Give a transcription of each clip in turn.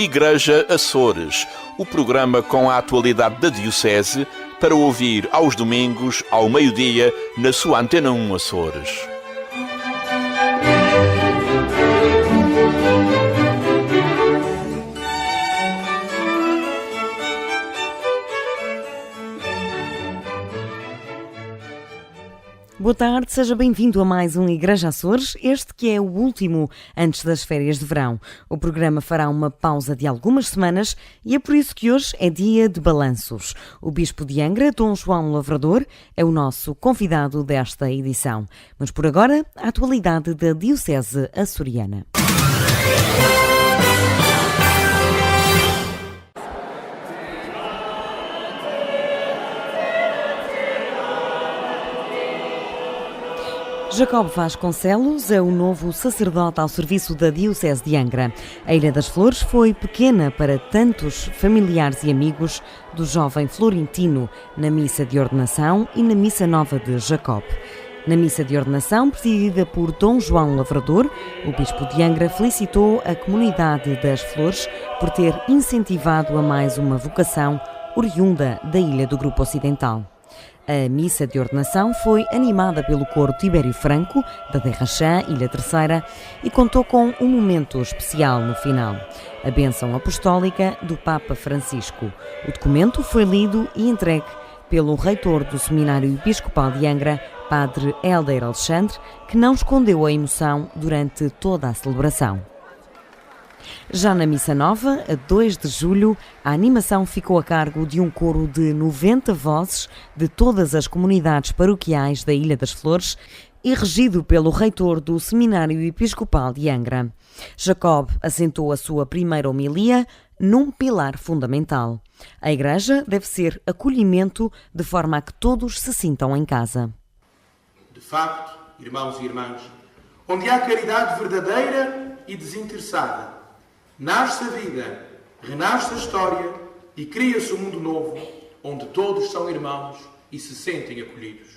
Igreja Açores, o programa com a atualidade da Diocese para ouvir aos domingos, ao meio-dia, na sua Antena 1 Açores. Boa tarde, seja bem-vindo a mais um Igreja Açores, este que é o último antes das férias de verão. O programa fará uma pausa de algumas semanas e é por isso que hoje é dia de balanços. O Bispo de Angra, Dom João Lavrador, é o nosso convidado desta edição. Mas por agora, a atualidade da Diocese açoriana. Jacob Vasconcelos é o novo sacerdote ao serviço da Diocese de Angra. A Ilha das Flores foi pequena para tantos familiares e amigos do jovem florentino na missa de ordenação e na missa nova de Jacob. Na missa de ordenação, presidida por Dom João Lavrador, o Bispo de Angra felicitou a comunidade das Flores por ter incentivado a mais uma vocação oriunda da Ilha do Grupo Ocidental. A missa de ordenação foi animada pelo coro Tibério Franco, da Derrachã, Ilha Terceira, e contou com um momento especial no final, a bênção apostólica do Papa Francisco. O documento foi lido e entregue pelo reitor do Seminário Episcopal de Angra, Padre Hélder Alexandre, que não escondeu a emoção durante toda a celebração. Já na Missa Nova, a 2 de julho, a animação ficou a cargo de um coro de 90 vozes de todas as comunidades paroquiais da Ilha das Flores e regido pelo reitor do Seminário Episcopal de Angra. Jacob assentou a sua primeira homilia num pilar fundamental. A Igreja deve ser acolhimento de forma a que todos se sintam em casa. De facto, irmãos e irmãs, onde há caridade verdadeira e desinteressada, nasce a vida, renasce a história e cria-se um mundo novo, onde todos são irmãos e se sentem acolhidos.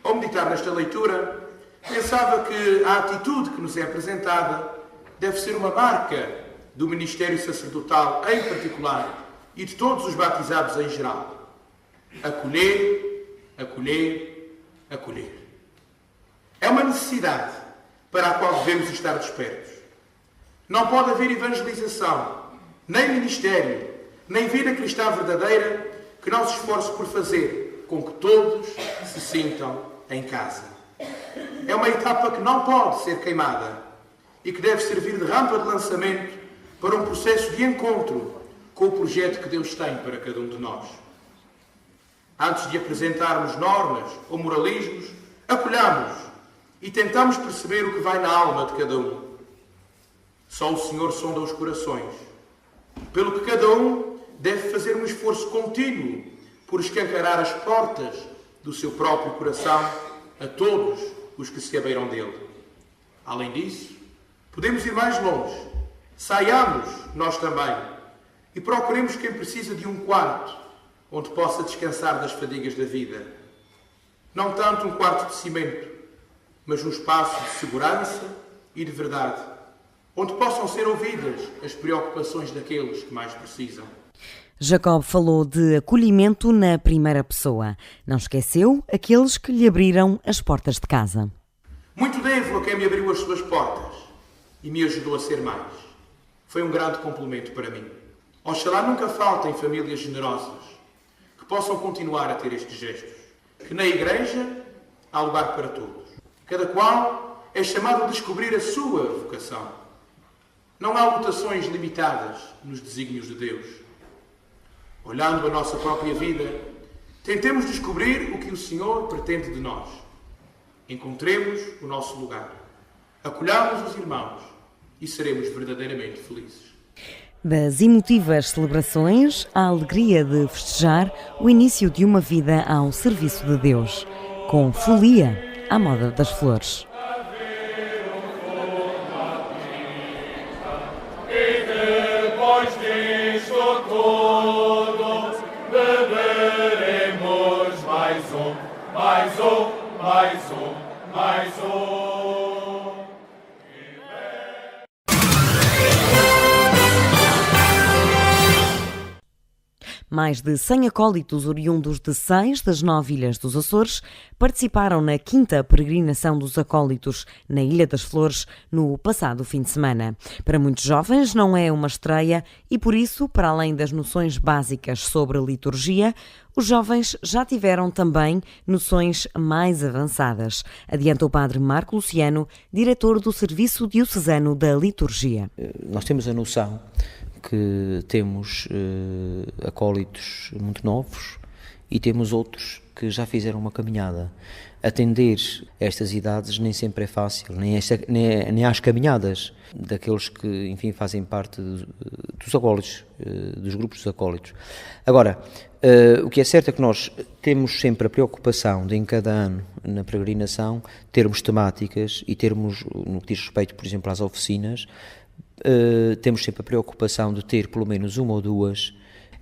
Ao meditar nesta leitura, pensava que a atitude que nos é apresentada deve ser uma marca do ministério sacerdotal em particular e de todos os batizados em geral. Acolher, acolher, acolher. É uma necessidade para a qual devemos estar despertos. Não pode haver evangelização, nem ministério, nem vida cristã verdadeira que não se esforce por fazer com que todos se sintam em casa. É uma etapa que não pode ser queimada e que deve servir de rampa de lançamento para um processo de encontro com o projeto que Deus tem para cada um de nós. Antes de apresentarmos normas ou moralismos, acolhamos e tentamos perceber o que vai na alma de cada um. Só o Senhor sonda os corações, pelo que cada um deve fazer um esforço contínuo por escancarar as portas do seu próprio coração a todos os que se abeiram dele. Além disso, podemos ir mais longe. Saiamos nós também e procuremos quem precisa de um quarto onde possa descansar das fadigas da vida. Não tanto um quarto de cimento, mas um espaço de segurança e de verdade, onde possam ser ouvidas as preocupações daqueles que mais precisam. Jacob falou de acolhimento na primeira pessoa. Não esqueceu aqueles que lhe abriram as portas de casa. Muito devo a quem me abriu as suas portas e me ajudou a ser mais. Foi um grande complemento para mim. Oxalá nunca faltem famílias generosas que possam continuar a ter estes gestos. Que na Igreja há lugar para todos. Cada qual é chamado a descobrir a sua vocação. Não há mutações limitadas nos desígnios de Deus. Olhando a nossa própria vida, tentemos descobrir o que o Senhor pretende de nós. Encontremos o nosso lugar. Acolhamos os irmãos e seremos verdadeiramente felizes. Das emotivas celebrações, a alegria de festejar o início de uma vida ao serviço de Deus, com folia à moda das flores. Mais um. Mais de 100 acólitos oriundos de 6 das 9 ilhas dos Açores participaram na 5ª peregrinação dos acólitos na Ilha das Flores no passado fim de semana. Para muitos jovens não é uma estreia e, por isso, para além das noções básicas sobre a liturgia, os jovens já tiveram também noções mais avançadas, adianta o padre Marco Luciano, diretor do Serviço Diocesano da Liturgia. Nós temos a noção que temos acólitos muito novos e temos outros que já fizeram uma caminhada. Atender a estas idades nem sempre é fácil, nem às caminhadas daqueles que, enfim, fazem parte dos acólitos, dos grupos dos acólitos. Agora, o que é certo é que nós temos sempre a preocupação de, em cada ano, na peregrinação, termos temáticas e termos, no que diz respeito, por exemplo, às oficinas, temos sempre a preocupação de ter pelo menos uma ou duas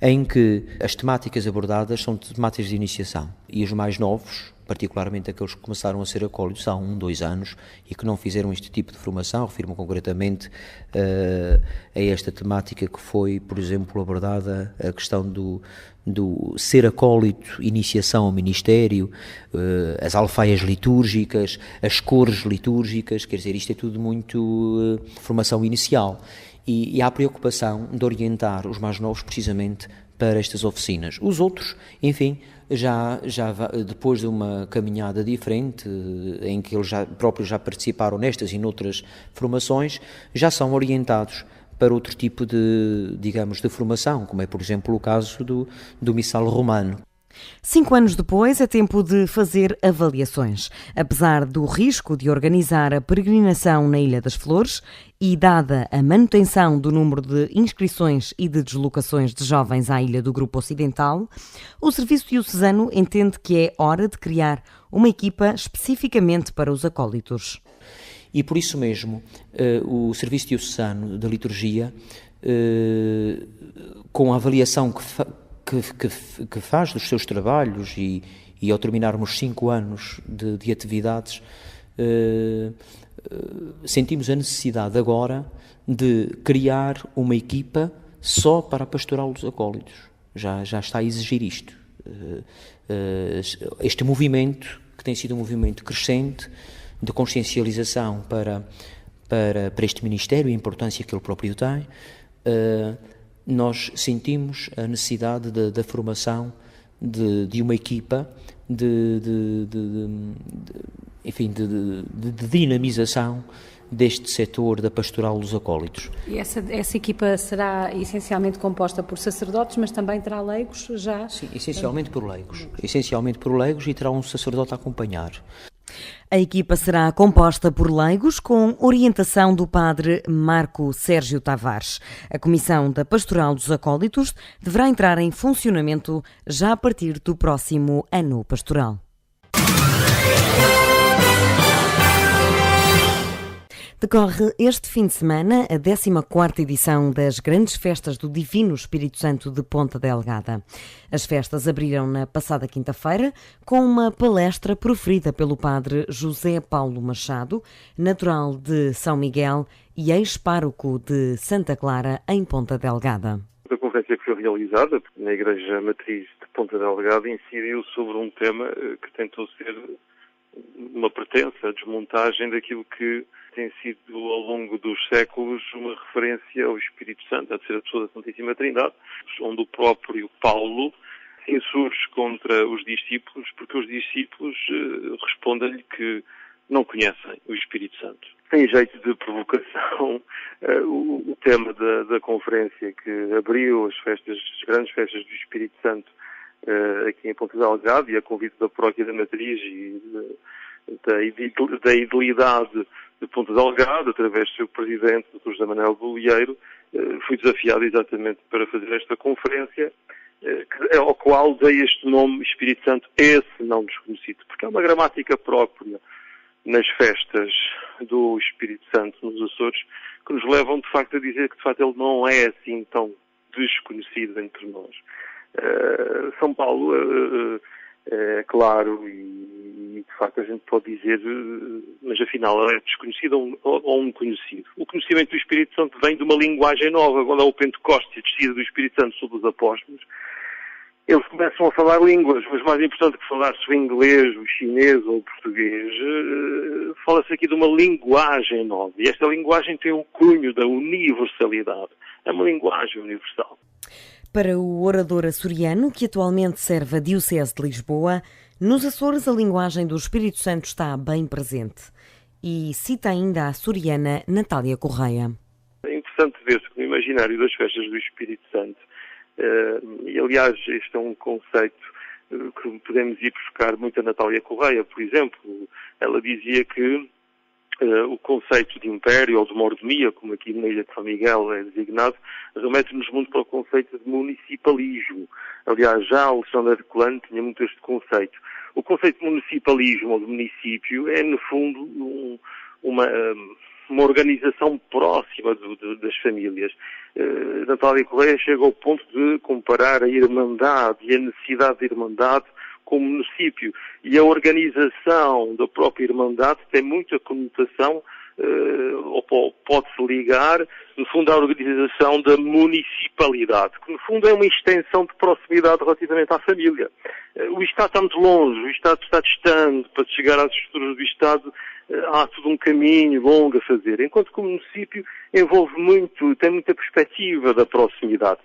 em que as temáticas abordadas são temáticas de iniciação e os mais novos, particularmente aqueles que começaram a ser acólitos há 1, 2 anos e que não fizeram este tipo de formação, refiro-me concretamente a esta temática que foi, por exemplo, abordada, a questão do ser acólito, iniciação ao ministério, as alfaias litúrgicas, as cores litúrgicas, quer dizer, isto é tudo muito formação inicial. E há a preocupação de orientar os mais novos precisamente para estas oficinas. Os outros, enfim, já depois de uma caminhada diferente, em que eles próprios já participaram nestas e noutras formações, já são orientados para outro tipo de, digamos, de formação, como é, por exemplo, o caso do missal romano. 5 anos depois, é tempo de fazer avaliações. Apesar do risco de organizar a peregrinação na Ilha das Flores e dada a manutenção do número de inscrições e de deslocações de jovens à Ilha do Grupo Ocidental, o Serviço Diocesano entende que é hora de criar uma equipa especificamente para os acólitos. E por isso mesmo, o Serviço Diocesano da Liturgia, com a avaliação que faz dos seus trabalhos e ao terminarmos 5 anos de atividades, sentimos a necessidade agora de criar uma equipa só para a pastoral dos acólitos. Já está a exigir isto. Este movimento, que tem sido um movimento crescente, de consciencialização para este Ministério e a importância que ele próprio tem, nós sentimos a necessidade da formação de uma equipa de dinamização deste setor da pastoral dos acólitos. E essa equipa será essencialmente composta por sacerdotes, mas também terá leigos já? Sim, essencialmente por leigos. Essencialmente por leigos e terá um sacerdote a acompanhar. A equipa será composta por leigos com orientação do padre Marco Sérgio Tavares. A Comissão da Pastoral dos Acólitos deverá entrar em funcionamento já a partir do próximo ano pastoral. Decorre este fim de semana a 14ª edição das Grandes Festas do Divino Espírito Santo de Ponta Delgada. As festas abriram na passada quinta-feira com uma palestra proferida pelo padre José Paulo Machado, natural de São Miguel e ex-pároco de Santa Clara, em Ponta Delgada. A conferência que foi realizada na Igreja Matriz de Ponta Delgada incidiu sobre um tema que tentou ser uma pretensa desmontagem daquilo que tem sido ao longo dos séculos uma referência ao Espírito Santo, a terceira pessoa da Santíssima Trindade, onde o próprio Paulo se insurge contra os discípulos, porque os discípulos respondem-lhe que não conhecem o Espírito Santo. Em jeito de provocação, o tema da conferência que abriu as grandes festas do Espírito Santo aqui em Ponta Delgada, e a convite da Paróquia da Matriz e da idilidade de Ponta Delgada, através do seu presidente, Dr. José Manuel Bolieiro, fui desafiado exatamente para fazer esta conferência, ao qual dei este nome, Espírito Santo, esse não desconhecido, porque é uma gramática própria nas festas do Espírito Santo nos Açores, que nos levam, de facto, a dizer que, de facto, ele não é assim tão desconhecido entre nós. São Paulo, é claro, e de facto a gente pode dizer, mas afinal é desconhecido ou um conhecido. O conhecimento do Espírito Santo vem de uma linguagem nova. Agora é o Pentecostes, a descida do Espírito Santo sobre os apóstolos, eles começam a falar línguas, mas mais importante que falar-se o inglês, o chinês ou o português, fala-se aqui de uma linguagem nova. E esta linguagem tem o cunho da universalidade. É uma linguagem universal. Para o orador açoriano, que atualmente serve a Diocese de Lisboa, nos Açores a linguagem do Espírito Santo está bem presente. E cita ainda a açoriana Natália Correia. É interessante ver-se que no imaginário das festas do Espírito Santo, e aliás este é um conceito que podemos ir buscar muito a Natália Correia, por exemplo. Ela dizia que o conceito de império ou de mordomia, como aqui na Ilha de São Miguel é designado, remete-nos muito para o conceito de municipalismo. Aliás, já Alexandre de Colano tinha muito este conceito. O conceito de municipalismo ou de município é, no fundo, uma organização próxima das famílias. Natália Correia chega ao ponto de comparar a irmandade e a necessidade de irmandade com o município. E a organização da própria irmandade tem muita conotação, ou pode-se ligar, no fundo, à organização da municipalidade, que no fundo é uma extensão de proximidade relativamente à família. O Estado está muito longe, o Estado está distante, para chegar às estruturas do Estado há todo um caminho longo a fazer, enquanto que o município envolve muito, tem muita perspectiva da proximidade.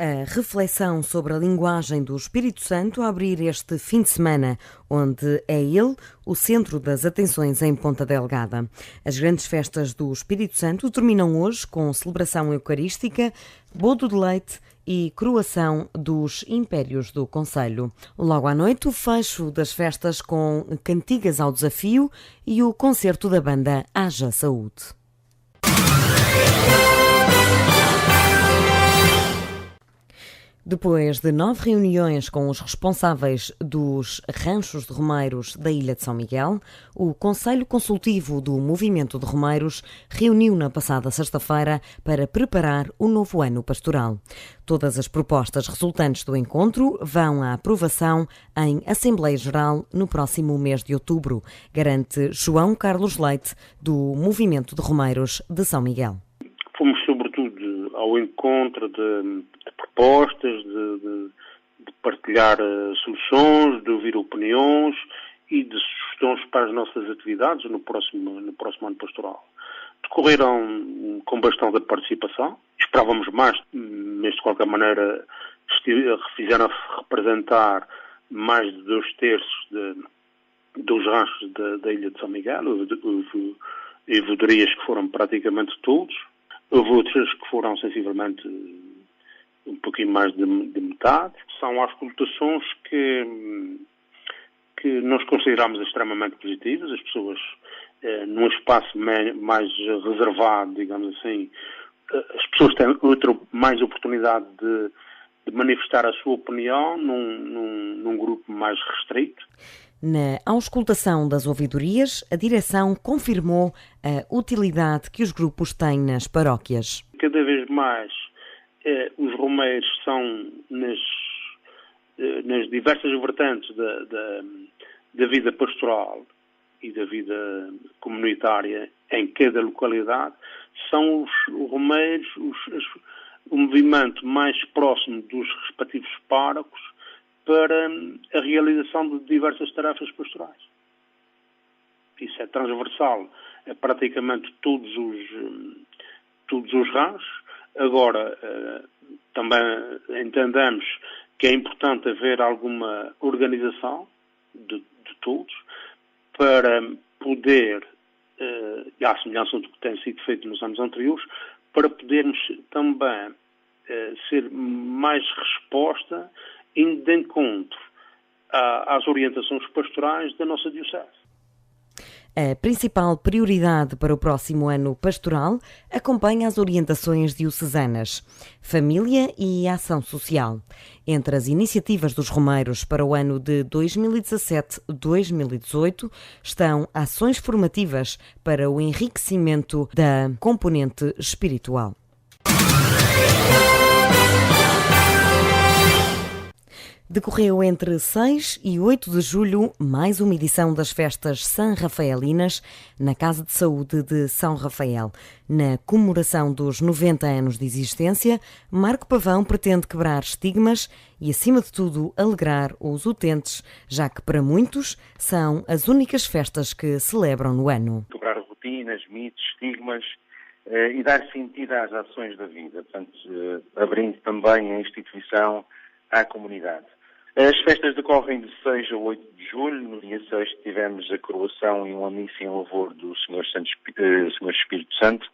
A reflexão sobre a linguagem do Espírito Santo a abrir este fim de semana, onde é ele o centro das atenções em Ponta Delgada. As grandes festas do Espírito Santo terminam hoje com celebração eucarística, bodo de leite e coroação dos impérios do concelho. Logo à noite, o fecho das festas com cantigas ao desafio e o concerto da banda Haja Saúde. Depois de 9 reuniões com os responsáveis dos ranchos de romeiros da Ilha de São Miguel, o Conselho Consultivo do Movimento de Romeiros reuniu na passada sexta-feira para preparar o novo ano pastoral. Todas as propostas resultantes do encontro vão à aprovação em Assembleia Geral no próximo mês de outubro, garante João Carlos Leite, do Movimento de Romeiros de São Miguel. Fomos sobretudo ao encontro de propostas, de partilhar soluções, de ouvir opiniões e de sugestões para as nossas atividades no próximo ano pastoral. Decorreram com bastante participação, esperávamos mais, mas de qualquer maneira fizeram representar mais de 2/3 dos ranchos da Ilha de São Miguel. Houve vedorias que foram praticamente todos. Houve outras que foram sensivelmente um pouquinho mais de metade. São as conotações que nós consideramos extremamente positivas. As pessoas, num espaço mais reservado, digamos assim, as pessoas têm mais oportunidade de manifestar a sua opinião num grupo mais restrito. Na auscultação das ouvidorias, a direção confirmou a utilidade que os grupos têm nas paróquias. Cada vez mais os romeiros são nas diversas vertentes da vida pastoral e da vida comunitária em cada localidade, são os romeiros o movimento mais próximo dos respectivos párocos para a realização de diversas tarefas pastorais. Isso é transversal a praticamente todos os ranchos. Agora, também entendemos que é importante haver alguma organização de todos para poder, e à semelhança do que tem sido feito nos anos anteriores, para podermos também ser mais resposta indo de encontro às orientações pastorais da nossa Diocese. A principal prioridade para o próximo ano pastoral acompanha as orientações diocesanas, família e ação social. Entre as iniciativas dos romeiros para o ano de 2017-2018 estão ações formativas para o enriquecimento da componente espiritual. Decorreu entre 6 e 8 de julho mais uma edição das festas Sanrafaelinas na Casa de Saúde de São Rafael. Na comemoração dos 90 anos de existência, Marco Pavão pretende quebrar estigmas e, acima de tudo, alegrar os utentes, já que para muitos são as únicas festas que celebram no ano. Quebrar rotinas, mitos, estigmas e dar sentido às ações da vida, portanto, abrindo também a instituição à comunidade. As festas decorrem de 6 a 8 de julho. No dia 6 tivemos a coroação e uma missa em louvor do Senhor Espírito Santo,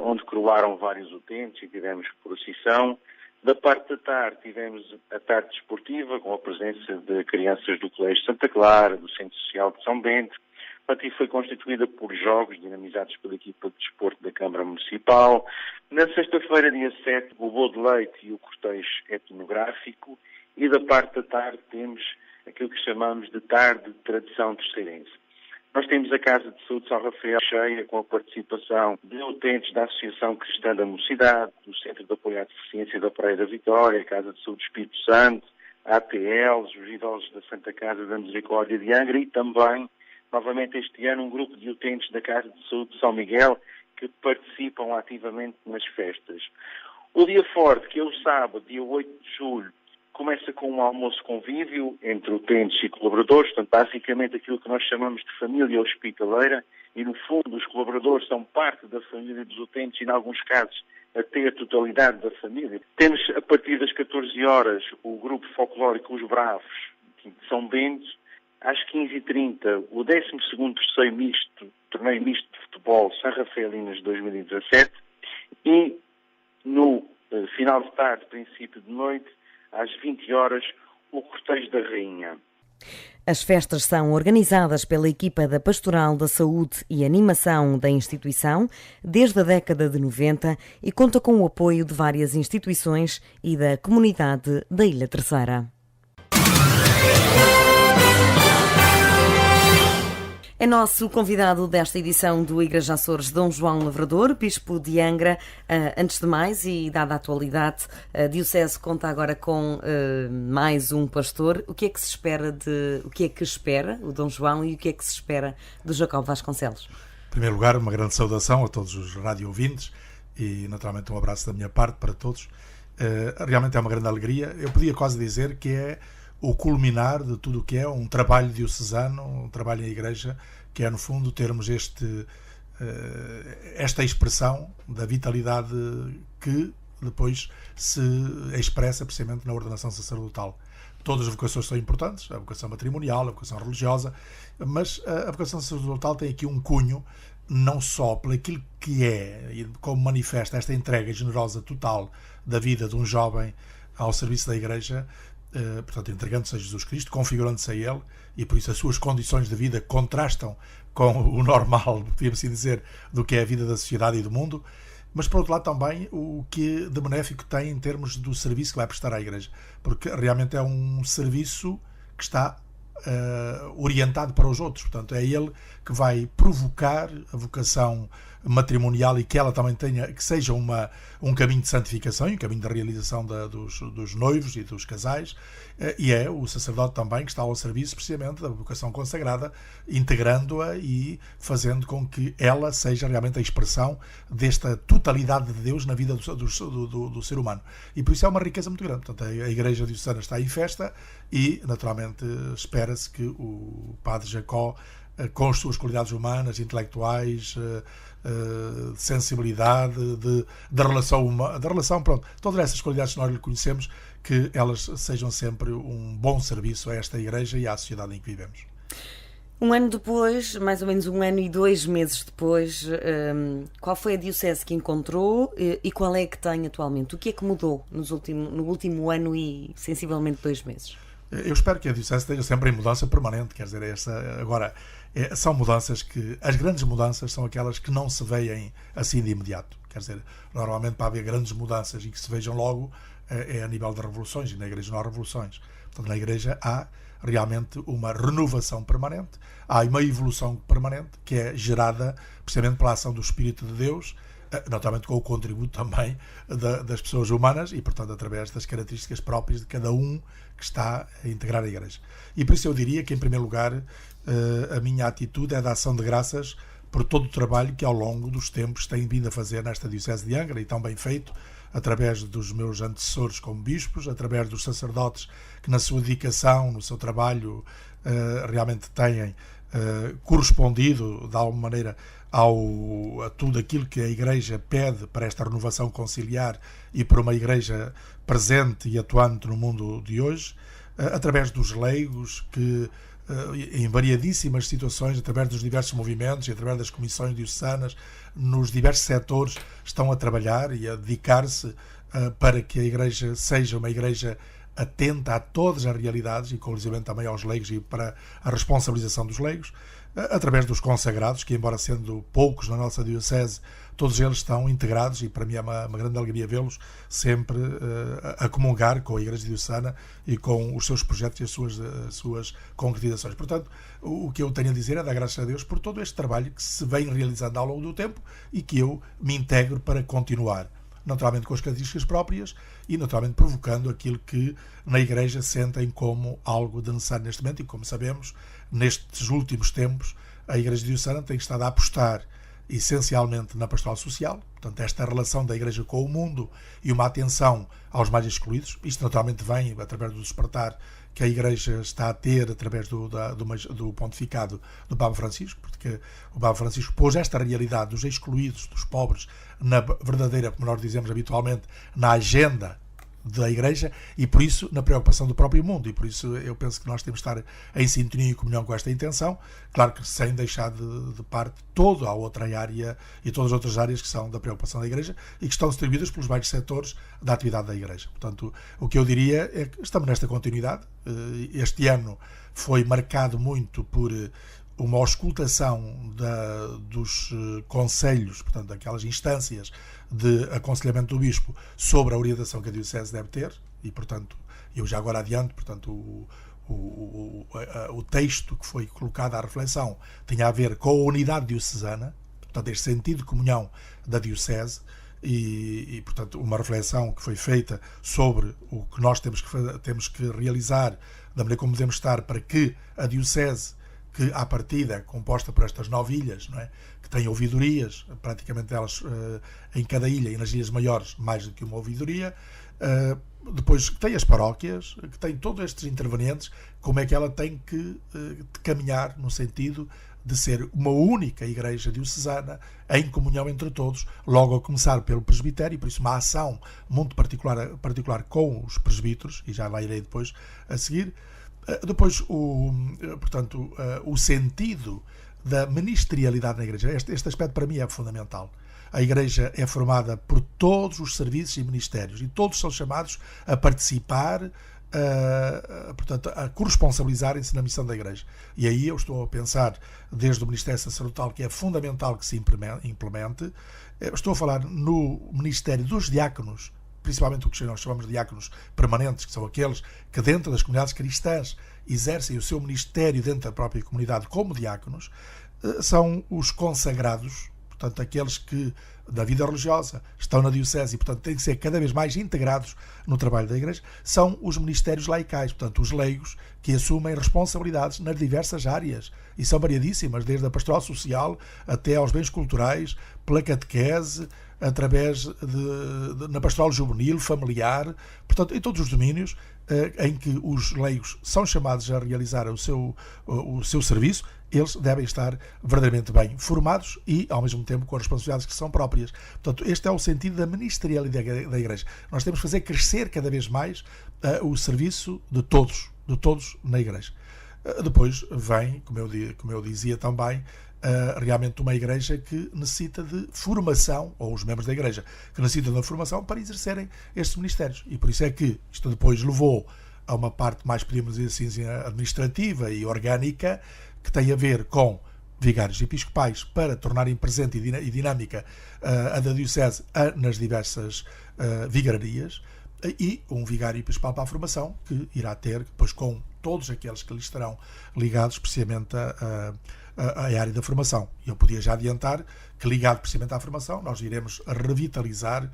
onde coroaram vários utentes e tivemos procissão. Da parte da tarde tivemos a tarde desportiva, com a presença de crianças do Colégio Santa Clara, do Centro Social de São Bento. E foi constituída por jogos dinamizados pela equipa de desporto da Câmara Municipal. Na sexta-feira, dia 7, o bolo de leite e o cortejo etnográfico. E da parte da tarde temos aquilo que chamamos de tarde de tradição terceirense. Nós temos a Casa de Saúde de São Rafael cheia, com a participação de utentes da Associação Cristã da Mocidade, do Centro de Apoio à Deficiência da Praia da Vitória, a Casa de Saúde do Espírito Santo, a ATL, os idosos da Santa Casa da Misericórdia de Angra e também, novamente este ano, um grupo de utentes da Casa de Saúde de São Miguel que participam ativamente nas festas. O dia forte, que é o sábado, dia 8 de julho, começa com um almoço convívio entre utentes e colaboradores, portanto, basicamente aquilo que nós chamamos de família hospitaleira, e no fundo os colaboradores são parte da família dos utentes e, em alguns casos, até a totalidade da família. Temos, a partir das 14 horas, o grupo folclórico Os Bravos, de São Bento. Às 15h30, o 12º torneio misto de futebol Sanrafaelinas 2017. E no final de tarde, princípio de noite, às 20 horas, o cortejo da Rainha. As festas são organizadas pela equipa da Pastoral da Saúde e Animação da instituição desde a década de 90 e conta com o apoio de várias instituições e da comunidade da Ilha Terceira. É nosso convidado desta edição do Igreja Açores, Dom João Lavrador, Bispo de Angra. Antes de mais, e dada a atualidade, a Diocese conta agora com mais um pastor. O que é que se espera o que é que espera o Dom João e o que é que se espera do Jacob Vasconcelos? Em primeiro lugar, uma grande saudação a todos os rádio-ouvintes e, naturalmente, um abraço da minha parte para todos. Realmente é uma grande alegria. Eu podia quase dizer que é o culminar de tudo o que é um trabalho diocesano, um trabalho em igreja, que é, no fundo, termos esta expressão da vitalidade que depois se expressa precisamente na ordenação sacerdotal. Todas as vocações são importantes, a vocação matrimonial, a vocação religiosa, mas a vocação sacerdotal tem aqui um cunho, não só pelo aquilo que é, e como manifesta esta entrega generosa total da vida de um jovem ao serviço da igreja, portanto, entregando-se a Jesus Cristo, configurando-se a Ele, e por isso as suas condições de vida contrastam com o normal, podíamos assim dizer, do que é a vida da sociedade e do mundo, mas por outro lado também o que de benéfico tem em termos do serviço que vai prestar à Igreja, porque realmente é um serviço que está orientado para os outros, portanto é ele que vai provocar a vocação matrimonial e que ela também tenha, que seja um caminho de santificação e um caminho de realização dos noivos e dos casais, e é o sacerdote também que está ao serviço precisamente da vocação consagrada, integrando-a e fazendo com que ela seja realmente a expressão desta totalidade de Deus na vida do ser humano, e por isso é uma riqueza muito grande. Portanto, a Igreja Diocesana está em festa e naturalmente espera-se que o Padre Jacó, com as suas qualidades humanas, intelectuais, de sensibilidade, da relação, pronto, todas essas qualidades que nós lhe conhecemos, que elas sejam sempre um bom serviço a esta Igreja e à sociedade em que vivemos. Um ano depois, mais ou menos 1 ano e 2 meses depois, qual foi a diocese que encontrou e qual é a que tem atualmente? O que é que mudou no último ano e sensivelmente 2 meses? Eu espero que a diocese esteja sempre em mudança permanente, quer dizer, são mudanças que, as grandes mudanças são aquelas que não se veem assim de imediato, quer dizer, normalmente para haver grandes mudanças e que se vejam logo é a nível de revoluções, e na Igreja não há revoluções. Portanto, na Igreja há realmente uma renovação permanente, há uma evolução permanente que é gerada precisamente pela ação do Espírito de Deus naturalmente com o contributo também das pessoas humanas e, portanto, através das características próprias de cada um que está a integrar a Igreja. E por isso eu diria que, em primeiro lugar, a minha atitude é de ação de graças por todo o trabalho que ao longo dos tempos tenho vindo a fazer nesta Diocese de Angra, e tão bem feito, através dos meus antecessores como bispos, através dos sacerdotes que na sua dedicação, no seu trabalho, realmente têm correspondido de alguma maneira a tudo aquilo que a Igreja pede para esta renovação conciliar e para uma Igreja presente e atuante no mundo de hoje, através dos leigos que em variadíssimas situações, através dos diversos movimentos e através das comissões diocesanas, nos diversos setores, estão a trabalhar e a dedicar-se para que a Igreja seja uma Igreja atenta a todas as realidades, inclusive também aos leigos e para a responsabilização dos leigos, através dos consagrados, que embora sendo poucos na nossa Diocese, todos eles estão integrados, e para mim é uma grande alegria vê-los sempre a comungar com a Igreja Diocesana e com os seus projetos e as suas concretizações. Portanto, o que eu tenho a dizer é dar graças a Deus por todo este trabalho que se vem realizando ao longo do tempo e que eu me integro para continuar, naturalmente com as características próprias e naturalmente provocando aquilo que na Igreja sentem como algo de necessário neste momento. E como sabemos, nestes últimos tempos a Igreja Diocesana tem estado a apostar essencialmente na pastoral social, portanto esta relação da Igreja com o mundo e uma atenção aos mais excluídos. Isto naturalmente vem através do despertar que a Igreja está a ter através do pontificado do Papa Francisco, porque o Papa Francisco pôs esta realidade dos excluídos, dos pobres, na verdadeira, como nós dizemos habitualmente, na agenda da Igreja, e por isso na preocupação do próprio mundo. E por isso eu penso que nós temos de estar em sintonia e comunhão com esta intenção, claro que sem deixar de parte toda a outra área e todas as outras áreas que são da preocupação da Igreja e que estão distribuídas pelos vários setores da atividade da Igreja. Portanto, o que eu diria é que estamos nesta continuidade. Este ano foi marcado muito por uma auscultação dos conselhos, portanto, daquelas instâncias de aconselhamento do Bispo sobre a orientação que a Diocese deve ter, e, portanto, eu já agora adianto, portanto, o texto que foi colocado à reflexão tinha a ver com a unidade diocesana, portanto, este sentido de comunhão da Diocese, e portanto, uma reflexão que foi feita sobre o que nós temos que realizar, da maneira como devemos estar para que a Diocese, que à partida é composta por estas 9 ilhas, não é? Que têm ouvidorias, praticamente elas em cada ilha e nas ilhas maiores mais do que uma ouvidoria, depois que tem as paróquias, que tem todos estes intervenientes, como é que ela tem que caminhar no sentido de ser uma única Igreja diocesana em comunhão entre todos, logo a começar pelo presbitério, e por isso uma ação muito particular com os presbíteros, e já lá irei depois a seguir. Depois, o sentido da ministerialidade na Igreja. Este aspecto para mim é fundamental. A Igreja é formada por todos os serviços e ministérios e todos são chamados a participar, portanto, a corresponsabilizarem-se na missão da Igreja. E aí eu estou a pensar desde o Ministério Sacerdotal, que é fundamental que se implemente. Estou a falar no Ministério dos Diáconos, principalmente o que nós chamamos de diáconos permanentes, que são aqueles que dentro das comunidades cristãs exercem o seu ministério dentro da própria comunidade como diáconos. São os consagrados, portanto aqueles que da vida religiosa estão na Diocese e portanto têm que ser cada vez mais integrados no trabalho da Igreja. São os ministérios laicais, portanto os leigos que assumem responsabilidades nas diversas áreas, e são variadíssimas, desde a pastoral social até aos bens culturais, pela catequese, através na pastoral juvenil, familiar, portanto, em todos os domínios em que os leigos são chamados a realizar o seu serviço, eles devem estar verdadeiramente bem formados e, ao mesmo tempo, com as responsabilidades que são próprias. Portanto, este é o sentido da ministerialidade da Igreja. Nós temos que fazer crescer cada vez mais o serviço de todos na Igreja. Depois vem, como eu dizia também, realmente uma Igreja que necessita de formação, ou os membros da Igreja que necessitam de formação para exercerem estes ministérios. E por isso é que isto depois levou a uma parte mais, podemos dizer assim, administrativa e orgânica, que tem a ver com vigários episcopais para tornarem presente e dinâmica a da Diocese nas diversas vigararias, e um vigário episcopal para a formação, que irá ter, depois com todos aqueles que lhe estarão ligados, precisamente a área da formação. Eu podia já adiantar que, ligado precisamente à formação, nós iremos revitalizar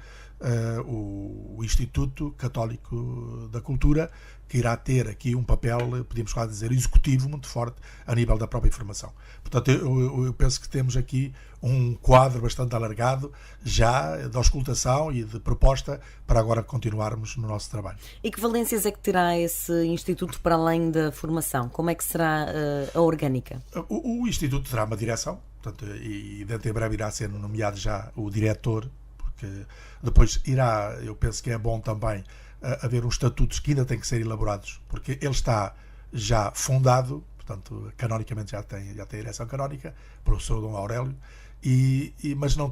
o Instituto Católico da Cultura, que irá ter aqui um papel, podemos quase dizer, executivo muito forte a nível da própria formação. Portanto, eu penso que temos aqui um quadro bastante alargado já de auscultação e de proposta para agora continuarmos no nosso trabalho. E que valências é que terá esse Instituto para além da formação? Como é que será a orgânica? O Instituto terá uma direção, portanto, e dentro em breve irá ser nomeado já o diretor, porque depois irá, eu penso que é bom também haver uns estatutos que ainda têm que ser elaborados, porque ele está já fundado, portanto, canonicamente já tem ereção canónica, professor Dom Aurélio, mas não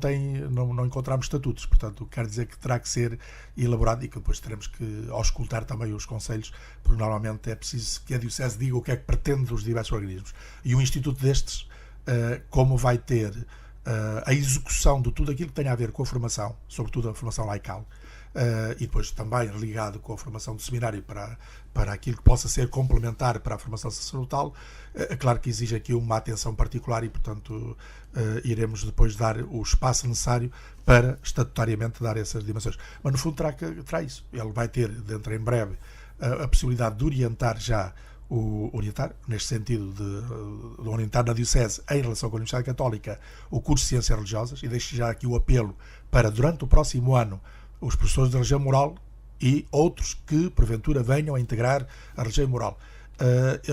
encontramos estatutos, portanto, quer dizer que terá que ser elaborado e que depois teremos que auscultar também os conselhos, porque normalmente é preciso que a Diocese diga o que é que pretende dos diversos organismos. E um instituto destes, como vai ter a execução de tudo aquilo que tem a ver com a formação, sobretudo a formação laical, e depois também ligado com a formação do seminário para aquilo que possa ser complementar para a formação sacerdotal, é claro que exige aqui uma atenção particular e, portanto, iremos depois dar o espaço necessário para estatutariamente dar essas dimensões. Mas no fundo terá isso. Ele vai ter, dentro em breve, a possibilidade de orientar neste sentido de orientar na Diocese em relação com a Universidade Católica o curso de Ciências Religiosas, e deixo já aqui o apelo para, durante o próximo ano, os professores de religião moral e outros que, porventura, venham a integrar a religião moral.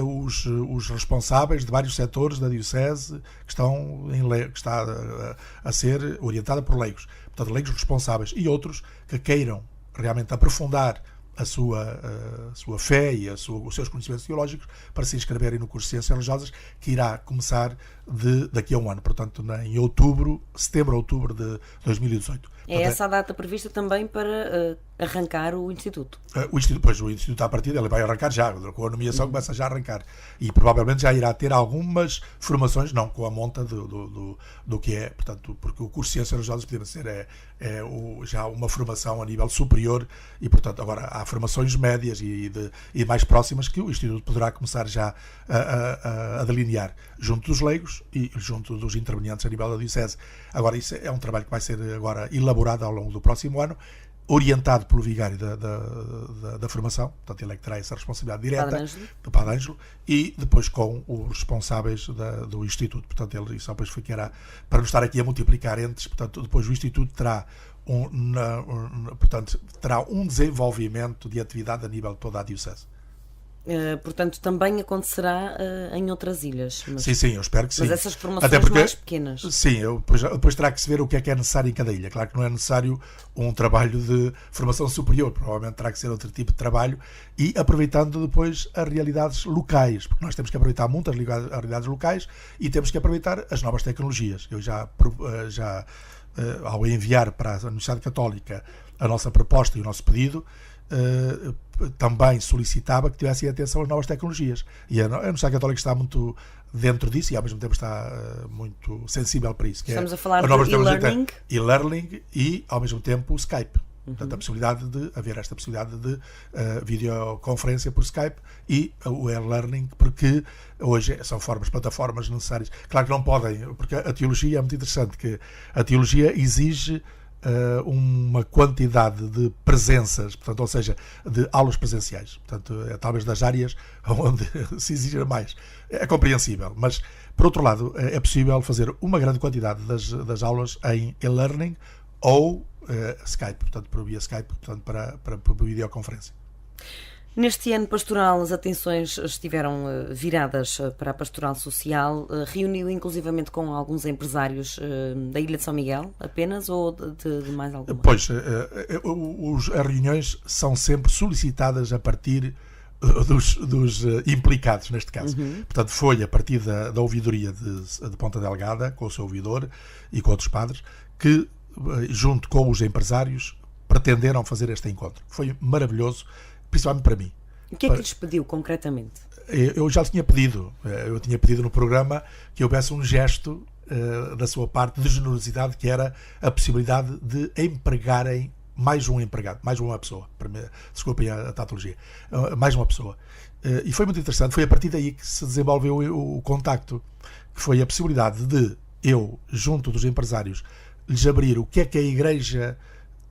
Os responsáveis de vários setores da Diocese que está a ser orientada por leigos. Portanto, leigos responsáveis e outros que queiram realmente aprofundar a sua fé e os seus conhecimentos teológicos para se inscreverem no curso de Ciências Religiosas, que irá começar daqui a um ano, portanto, em setembro ou outubro de 2018. É essa a data prevista também para arrancar o Instituto? O Instituto, à partida, ele vai arrancar já, com a nomeação começa já a arrancar. E provavelmente já irá ter algumas formações, não com a monta do que é, portanto, porque o curso de Ciências Religiosas poderia ser já uma formação a nível superior e, portanto, agora há formações médias e mais próximas que o Instituto poderá começar já a delinear junto dos leigos e junto dos intervenientes a nível da Diocese. Agora, isso é um trabalho que vai ser agora elaborado ao longo do próximo ano, orientado pelo vigário da formação, portanto ele é que terá essa responsabilidade direta, do Padre Ângelo, e depois com os responsáveis do Instituto. Portanto, ele só depois ficará, para não estar aqui a multiplicar portanto, depois o Instituto terá um desenvolvimento de atividade a nível de toda a Diocese. Portanto, também acontecerá em outras ilhas. Sim, eu espero que sim. Mas essas formações mais pequenas. Sim, depois terá que se ver o que é necessário em cada ilha. Claro que não é necessário um trabalho de formação superior, provavelmente terá que ser outro tipo de trabalho e aproveitando depois as realidades locais, porque nós temos que aproveitar muitas realidades locais e temos que aproveitar as novas tecnologias. Eu já ao enviar para a Universidade Católica a nossa proposta e o nosso pedido, também solicitava que tivessem atenção às novas tecnologias. E a Universidade Católica está muito dentro disso e ao mesmo tempo está muito sensível para isso. Estamos a falar de e-learning e ao mesmo tempo o Skype. Portanto, a possibilidade de haver esta possibilidade de videoconferência por Skype e o e-learning, porque hoje são plataformas necessárias. Claro que não podem, porque a teologia é muito interessante, que a teologia exige uma quantidade de presenças, portanto, ou seja, de aulas presenciais. Portanto, é talvez das áreas onde se exige mais. É compreensível, mas, por outro lado, é possível fazer uma grande quantidade das aulas em e-learning ou Skype, portanto, por via Skype, portanto, para videoconferência. Neste ano pastoral, as atenções estiveram viradas para a pastoral social. Reuniu inclusivamente com alguns empresários da Ilha de São Miguel, apenas, ou de mais alguma? Pois, as reuniões são sempre solicitadas a partir dos implicados, neste caso. Portanto, foi a partir da ouvidoria de Ponta Delgada, com o seu ouvidor e com outros padres, que, junto com os empresários, pretenderam fazer este encontro. Foi maravilhoso, principalmente para mim. O que é que lhes pediu concretamente? Eu já tinha pedido, no programa que houvesse um gesto da sua parte de generosidade, que era a possibilidade de empregarem mais um empregado, mais uma pessoa. Desculpem a tautologia, mais uma pessoa. E foi muito interessante, foi a partir daí que se desenvolveu o contacto, que foi a possibilidade de eu, junto dos empresários, lhes abrir o que é que a Igreja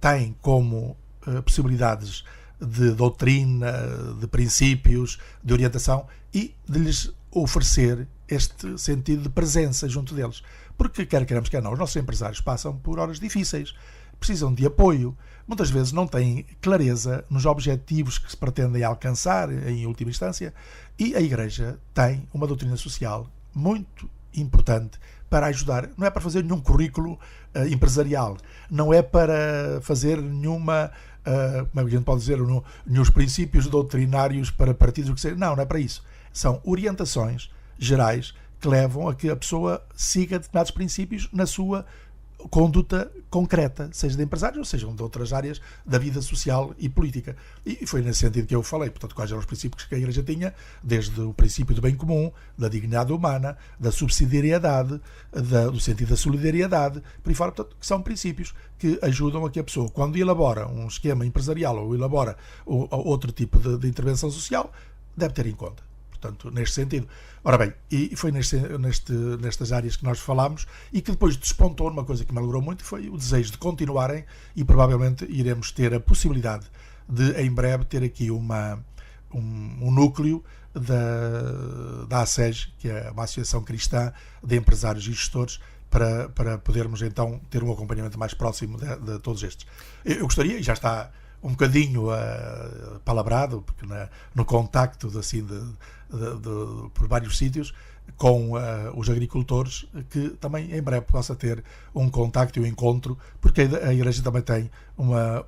tem como possibilidades de doutrina, de princípios, de orientação, e de lhes oferecer este sentido de presença junto deles. Porque, quer queremos, quer não, os nossos empresários passam por horas difíceis, precisam de apoio, muitas vezes não têm clareza nos objetivos que se pretendem alcançar, em última instância, e a Igreja tem uma doutrina social muito importante para ajudar. Não é para fazer nenhum currículo empresarial, não é para fazer nenhuma, como é que a gente pode dizer, nenhum princípios doutrinários para partidos, o que seja. Não é para isso. São orientações gerais que levam a que a pessoa siga determinados princípios na sua conduta concreta, seja de empresários ou seja de outras áreas da vida social e política. E foi nesse sentido que eu falei, portanto, quais eram os princípios que a Igreja tinha, desde o princípio do bem comum, da dignidade humana, da subsidiariedade, do sentido da solidariedade, por aí fora, portanto, que são princípios que ajudam a que a pessoa, quando elabora um esquema empresarial ou elabora outro tipo de intervenção social, deve ter em conta. Portanto, neste sentido. Ora bem, e foi nestas áreas que nós falámos e que depois despontou numa coisa que me alegrou muito, foi o desejo de continuarem, e provavelmente iremos ter a possibilidade de, em breve, ter aqui um núcleo da ASEG, que é uma associação cristã de empresários e gestores, para podermos então ter um acompanhamento mais próximo de todos estes. Eu gostaria, e já está um bocadinho palabrado, porque no contacto assim, por vários sítios com os agricultores, que também em breve possa ter um contacto e um encontro, porque a Igreja também tem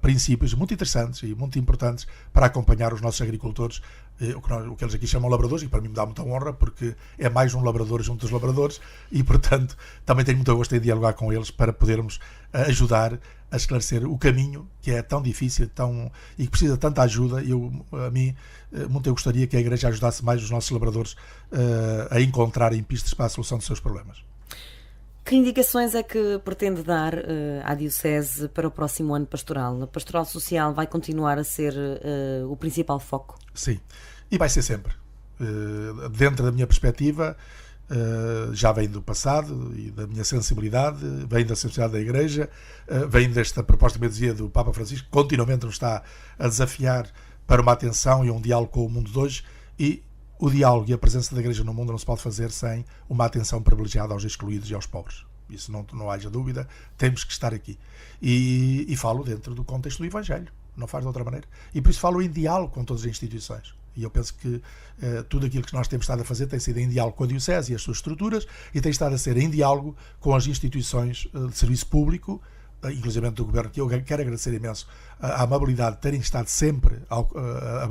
princípios muito interessantes e muito importantes para acompanhar os nossos agricultores, o que eles aqui chamam labradores, e para mim me dá muita honra, porque é mais um labrador junto dos labradores, e portanto também tenho muito gosto em dialogar com eles para podermos ajudar a esclarecer o caminho que é tão difícil e que precisa de tanta ajuda. Eu gostaria que a Igreja ajudasse mais os nossos labradores a encontrarem pistas para a solução dos seus problemas. Que indicações é que pretende dar à Diocese para o próximo ano pastoral? A pastoral social vai continuar a ser o principal foco? Sim, e vai ser sempre. Dentro da minha perspectiva, já vem do passado e da minha sensibilidade, vem da sensibilidade da Igreja, vem desta proposta, como eu dizia, do Papa Francisco, que continuamente nos está a desafiar para uma atenção e um diálogo com o mundo de hoje, e o diálogo e a presença da Igreja no mundo não se pode fazer sem uma atenção privilegiada aos excluídos e aos pobres. Isso não haja dúvida, temos que estar aqui. E falo dentro do contexto do Evangelho, não faz de outra maneira. E por isso falo em diálogo com todas as instituições. E eu penso que tudo aquilo que nós temos estado a fazer tem sido em diálogo com a Diocese e as suas estruturas, e tem estado a ser em diálogo com as instituições de serviço público, inclusive do Governo, que eu quero agradecer imenso a amabilidade de terem estado sempre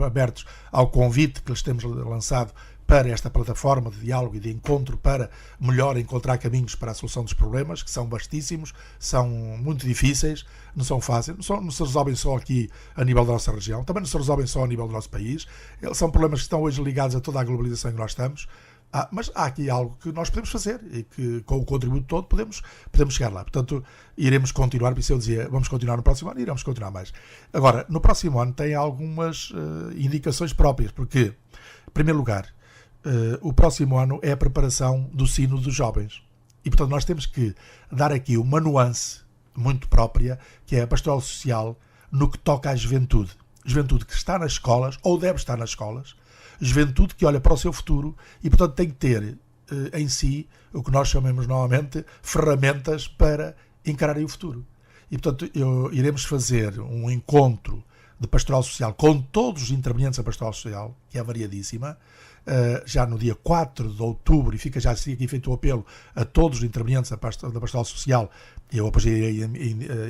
abertos ao convite que lhes temos lançado para esta plataforma de diálogo e de encontro, para melhor encontrar caminhos para a solução dos problemas, que são vastíssimos, são muito difíceis, não são fáceis, não se resolvem só aqui a nível da nossa região, também não se resolvem só a nível do nosso país. São problemas que estão hoje ligados a toda a globalização que nós estamos. Mas há aqui algo que nós podemos fazer e que, com o contributo todo, podemos chegar lá. Portanto, iremos continuar, por isso eu dizia, vamos continuar no próximo ano e iremos continuar mais. Agora, no próximo ano tem algumas indicações próprias, porque, em primeiro lugar, o próximo ano é a preparação do Sínodo dos Jovens. E, portanto, nós temos que dar aqui uma nuance muito própria, que é a pastoral social no que toca à juventude. Juventude que está nas escolas, ou deve estar nas escolas, juventude que olha para o seu futuro e, portanto, tem que ter em si o que nós chamamos normalmente ferramentas para encararem o futuro. E, portanto, iremos fazer um encontro de pastoral social com todos os intervenientes da pastoral social, que é variadíssima, já no dia 4 de outubro, e fica já aqui feito o apelo a todos os intervenientes da pastoral social. Eu depois irei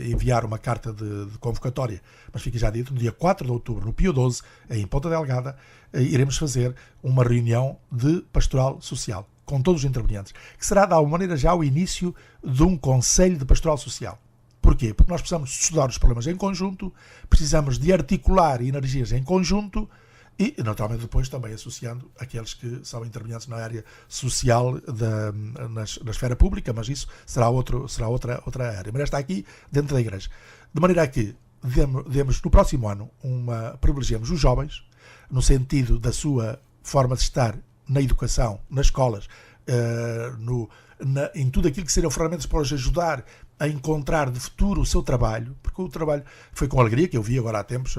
enviar uma carta de convocatória, mas fica já dito, no dia 4 de outubro, no Pio XII, em Ponta Delgada, iremos fazer uma reunião de pastoral social, com todos os intervenientes, que será, de alguma maneira, já o início de um conselho de pastoral social. Porquê? Porque nós precisamos estudar os problemas em conjunto, precisamos de articular energias em conjunto e, naturalmente, depois também associando aqueles que são intervenientes na área social na esfera pública, mas isso será outra área. Mas está aqui dentro da Igreja. De maneira a que demos no próximo ano, privilegiemos os jovens, no sentido da sua forma de estar na educação, nas escolas, em tudo aquilo que seriam ferramentas para os ajudar a encontrar de futuro o seu trabalho, porque o trabalho foi com alegria que eu vi agora há tempos,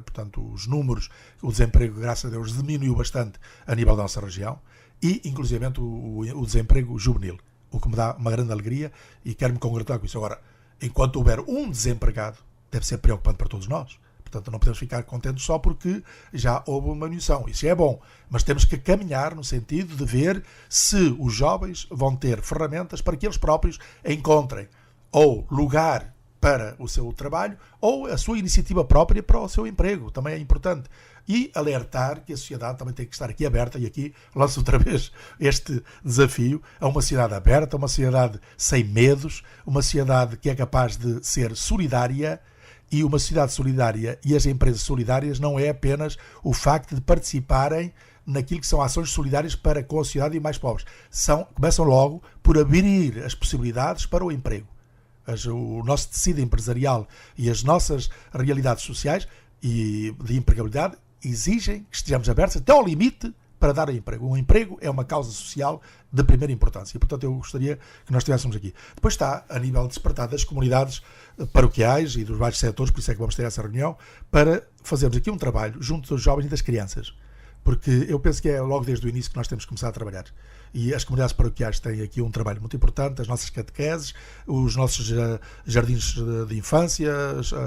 portanto, os números, o desemprego, graças a Deus, diminuiu bastante a nível da nossa região, e inclusivamente o desemprego juvenil, o que me dá uma grande alegria e quero-me congratular com isso. Agora, enquanto houver um desempregado, deve ser preocupante para todos nós. Portanto, não podemos ficar contentes só porque já houve uma diminuição. Isso é bom, mas temos que caminhar no sentido de ver se os jovens vão ter ferramentas para que eles próprios encontrem ou lugar para o seu trabalho ou a sua iniciativa própria para o seu emprego. Também é importante. E alertar que a sociedade também tem que estar aqui aberta, e aqui lanço outra vez este desafio a uma sociedade aberta, uma sociedade sem medos, uma sociedade que é capaz de ser solidária. E uma sociedade solidária e as empresas solidárias não é apenas o facto de participarem naquilo que são ações solidárias para com a sociedade e mais pobres. Começam logo por abrir as possibilidades para o emprego. O nosso tecido empresarial e as nossas realidades sociais e de empregabilidade exigem que estejamos abertos até ao limite para dar emprego. O emprego é uma causa social de primeira importância e, portanto, eu gostaria que nós estivéssemos aqui. Depois está a nível de despertar das comunidades paroquiais e dos vários setores, por isso é que vamos ter essa reunião, para fazermos aqui um trabalho junto dos jovens e das crianças. Porque eu penso que é logo desde o início que nós temos que começar a trabalhar. E as comunidades paroquiais têm aqui um trabalho muito importante, as nossas catequeses, os nossos jardins de infância,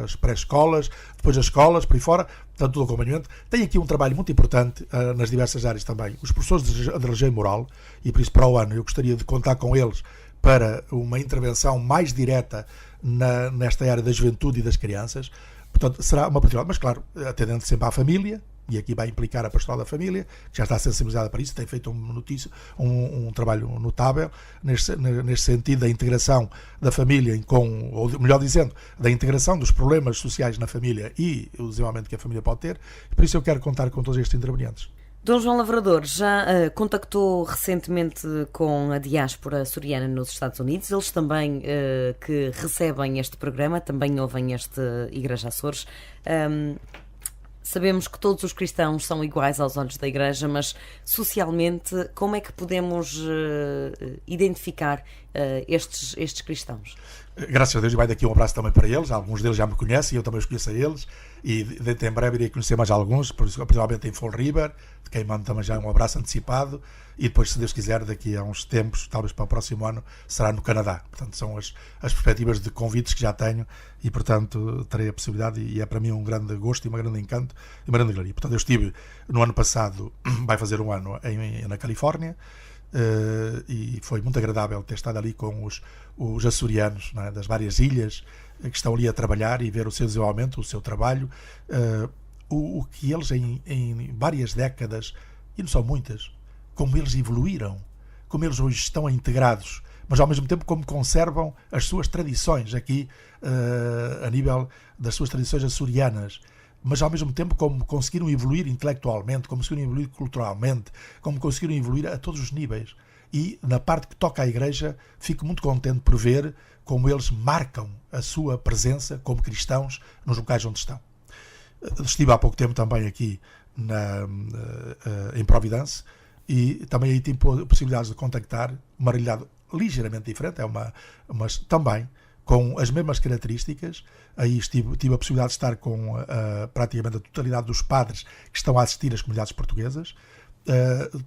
as pré-escolas, depois as escolas, por aí fora, portanto, todo o acompanhamento. Tem aqui um trabalho muito importante nas diversas áreas também. Os professores de religião e moral, e por isso para o ano eu gostaria de contar com eles para uma intervenção mais direta nesta área da juventude e das crianças. Portanto, será uma oportunidade, mas claro, atendendo sempre à família, e aqui vai implicar a pastoral da família, que já está sensibilizada para isso, tem feito um trabalho notável neste sentido da integração da família, ou melhor dizendo, da integração dos problemas sociais na família e o desenvolvimento que a família pode ter, e por isso eu quero contar com todos estes intervenientes. Dom João Lavrador já contactou recentemente com a diáspora açoriana nos Estados Unidos. Eles também que recebem este programa, também ouvem este Igreja Açores. Sabemos que todos os cristãos são iguais aos olhos da Igreja, mas socialmente como é que podemos identificar estes cristãos? Graças a Deus, e vai daqui um abraço também para eles. Alguns deles já me conhecem, eu também os conheço a eles, e dentro em breve irei conhecer mais alguns, principalmente em Fall River, de quem mando também já um abraço antecipado, e depois, se Deus quiser, daqui a uns tempos, talvez para o próximo ano, será no Canadá. Portanto, são as perspectivas de convites que já tenho, e portanto terei a possibilidade, e é para mim um grande gosto e um grande encanto e uma grande alegria. Portanto, eu estive no ano passado, vai fazer um ano, na Califórnia, e foi muito agradável ter estado ali com os açorianos, não é, das várias ilhas que estão ali a trabalhar e ver o seu desenvolvimento, o seu trabalho, o que eles em várias décadas, e não são muitas, como eles evoluíram, como eles hoje estão integrados, mas ao mesmo tempo como conservam as suas tradições aqui a nível das suas tradições açorianas, mas ao mesmo tempo como conseguiram evoluir intelectualmente, como conseguiram evoluir culturalmente, como conseguiram evoluir a todos os níveis. E na parte que toca à Igreja, fico muito contente por ver como eles marcam a sua presença como cristãos nos locais onde estão. Estive há pouco tempo também aqui em Providence, e também aí tive possibilidades de contactar uma realidade ligeiramente diferente, mas também com as mesmas características. Aí tive a possibilidade de estar com praticamente a totalidade dos padres que estão a assistir às comunidades portuguesas.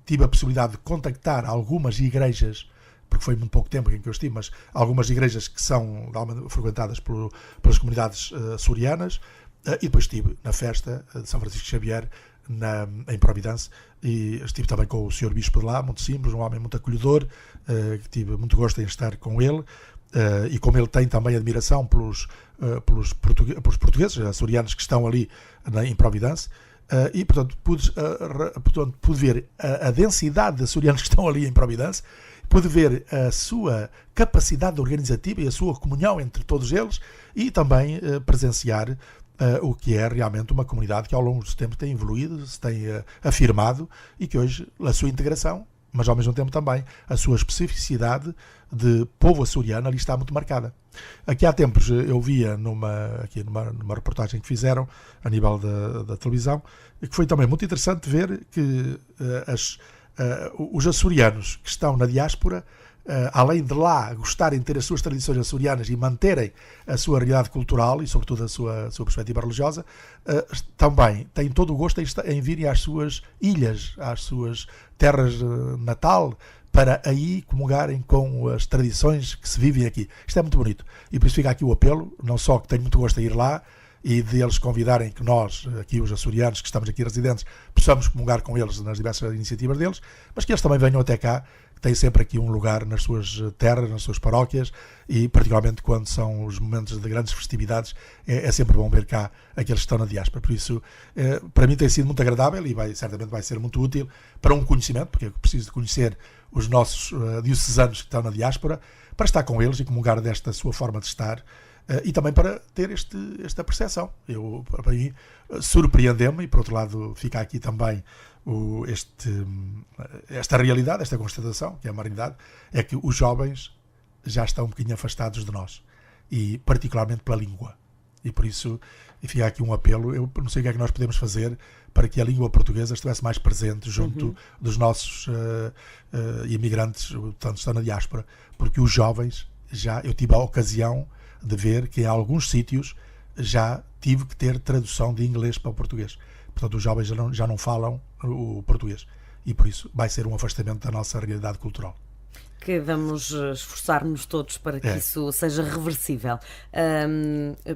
Tive a possibilidade de contactar algumas igrejas, porque foi muito pouco tempo em que eu estive, mas algumas igrejas que são frequentadas pelas comunidades açorianas, e depois estive na festa de São Francisco Xavier em Providence, e estive também com o Sr. Bispo de lá, muito simples, um homem muito acolhedor, que tive muito gosto em estar com ele. E como ele tem também admiração pelos portugueses, açorianos que estão ali em Providence, e portanto pude ver a densidade de açorianos que estão ali em Providence, pude ver a sua capacidade organizativa e a sua comunhão entre todos eles, e também presenciar o que é realmente uma comunidade que ao longo do tempo tem evoluído, se tem afirmado, e que hoje a sua integração mas ao mesmo tempo também a sua especificidade de povo açoriano ali está muito marcada. Aqui há tempos eu via numa reportagem que fizeram a nível da televisão, que foi também muito interessante ver que os açorianos que estão na diáspora, além de lá gostarem de ter as suas tradições açorianas e manterem a sua realidade cultural e sobretudo a sua perspectiva religiosa, também têm todo o gosto em virem às suas ilhas, às suas terras natal, para aí comungarem com as tradições que se vivem aqui. Isto é muito bonito. E por isso fica aqui o apelo, não só que tenho muito gosto em ir lá e de eles convidarem que nós, aqui os açorianos que estamos aqui residentes, possamos comungar com eles nas diversas iniciativas deles, mas que eles também venham até cá, que têm sempre aqui um lugar nas suas terras, nas suas paróquias, e particularmente quando são os momentos de grandes festividades, é sempre bom ver cá aqueles que estão na diáspora. Por isso, para mim tem sido muito agradável e certamente vai ser muito útil para um conhecimento, porque eu preciso de conhecer os nossos diocesanos que estão na diáspora, para estar com eles e comungar desta sua forma de estar, e também para ter esta percepção. Para mim, surpreendeu-me, e por outro lado fica aqui também esta realidade, esta constatação, que é uma realidade, é que os jovens já estão um bocadinho afastados de nós, e particularmente pela língua. E por isso fica aqui um apelo. Eu não sei o que é que nós podemos fazer para que a língua portuguesa estivesse mais presente junto dos nossos imigrantes, tanto estão na diáspora, porque os jovens, eu tive a ocasião de ver que em alguns sítios já tive que ter tradução de inglês para o português. Portanto, os jovens já não falam o português, e por isso vai ser um afastamento da nossa realidade cultural. Que vamos esforçar-nos todos para que isso seja reversível.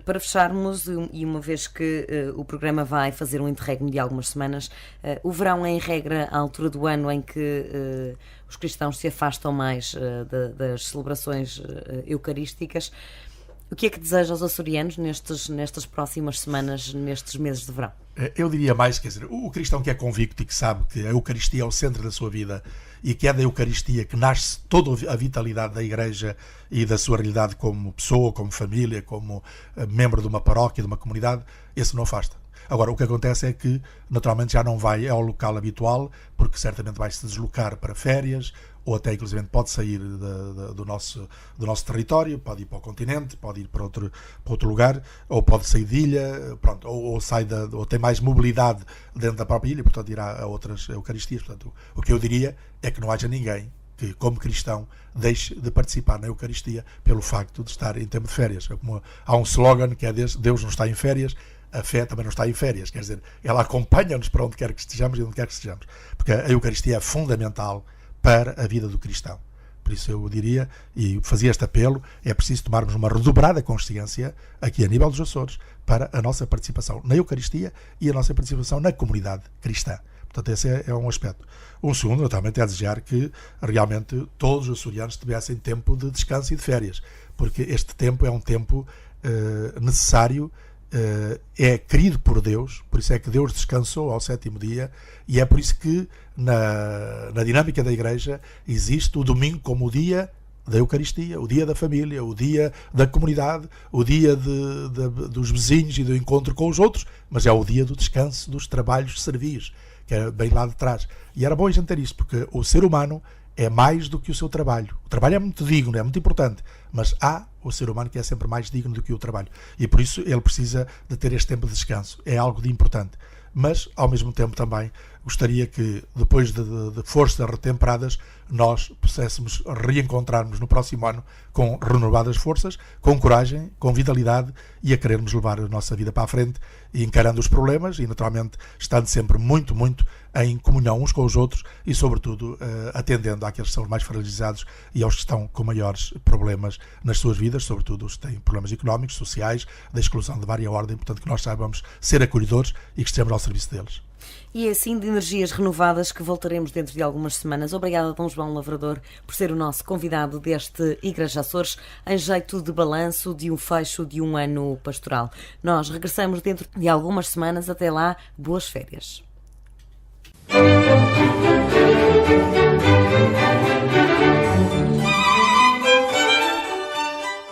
Para fecharmos, e uma vez que o programa vai fazer um interregno de algumas semanas, o verão é, em regra, a altura do ano em que os cristãos se afastam mais das celebrações eucarísticas. O que é que deseja aos açorianos nestas próximas semanas, nestes meses de verão? Eu diria mais, quer dizer, o cristão que é convicto e que sabe que a Eucaristia é o centro da sua vida e que é da Eucaristia que nasce toda a vitalidade da Igreja e da sua realidade como pessoa, como família, como membro de uma paróquia, de uma comunidade, esse não afasta. Agora, o que acontece é que, naturalmente, já não vai ao local habitual, porque certamente vai se deslocar para férias, ou até, inclusive, pode sair do nosso território, pode ir para o continente, pode ir para outro lugar, ou pode sair de ilha, pronto, ou tem mais mobilidade dentro da própria ilha, portanto, irá a outras Eucaristias. Portanto, o que eu diria é que não haja ninguém que, como cristão, deixe de participar na Eucaristia pelo facto de estar em tempo de férias. Há um slogan que é Deus não está em férias, a fé também não está em férias, quer dizer, ela acompanha-nos para onde quer que estejamos e onde quer que estejamos, porque a Eucaristia é fundamental para a vida do cristão. Por isso eu diria, e fazia este apelo, é preciso tomarmos uma redobrada consciência aqui a nível dos Açores para a nossa participação na Eucaristia e a nossa participação na comunidade cristã. Portanto, esse é um aspecto. Um segundo, naturalmente, é desejar que realmente todos os açorianos tivessem tempo de descanso e de férias, porque este tempo é um tempo necessário, é querido por Deus, por isso é que Deus descansou ao 7º dia, e é por isso que na dinâmica da Igreja existe o domingo como o dia da Eucaristia, o dia da família, o dia da comunidade, o dia dos vizinhos e do encontro com os outros, mas é o dia do descanso dos trabalhos serviis, que é bem lá de trás. E era bom a gente ter isso, porque o ser humano é mais do que o seu trabalho. O trabalho é muito digno, é muito importante, mas há o ser humano que é sempre mais digno do que o trabalho. E por isso ele precisa de ter este tempo de descanso. É algo de importante. Mas, ao mesmo tempo, também gostaria que, depois de forças retemperadas, nós pudéssemos reencontrar-nos no próximo ano com renovadas forças, com coragem, com vitalidade e a querermos levar a nossa vida para a frente, e encarando os problemas e, naturalmente, estando sempre muito, muito em comunhão uns com os outros e, sobretudo, atendendo àqueles que são os mais fragilizados e aos que estão com maiores problemas nas suas vidas, sobretudo os que têm problemas económicos, sociais, da exclusão de várias ordens, portanto que nós saibamos ser acolhedores e que estejamos ao serviço deles. E é assim de energias renovadas que voltaremos dentro de algumas semanas. Obrigada, Dom João Lavrador, por ser o nosso convidado deste Igreja Açores, em jeito de balanço de um fecho de um ano pastoral. Nós regressamos dentro de algumas semanas. Até lá, boas férias.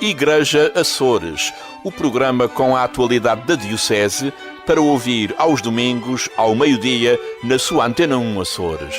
Igreja Açores, o programa com a atualidade da Diocese, para ouvir aos domingos, ao meio-dia, na sua Antena 1 Açores.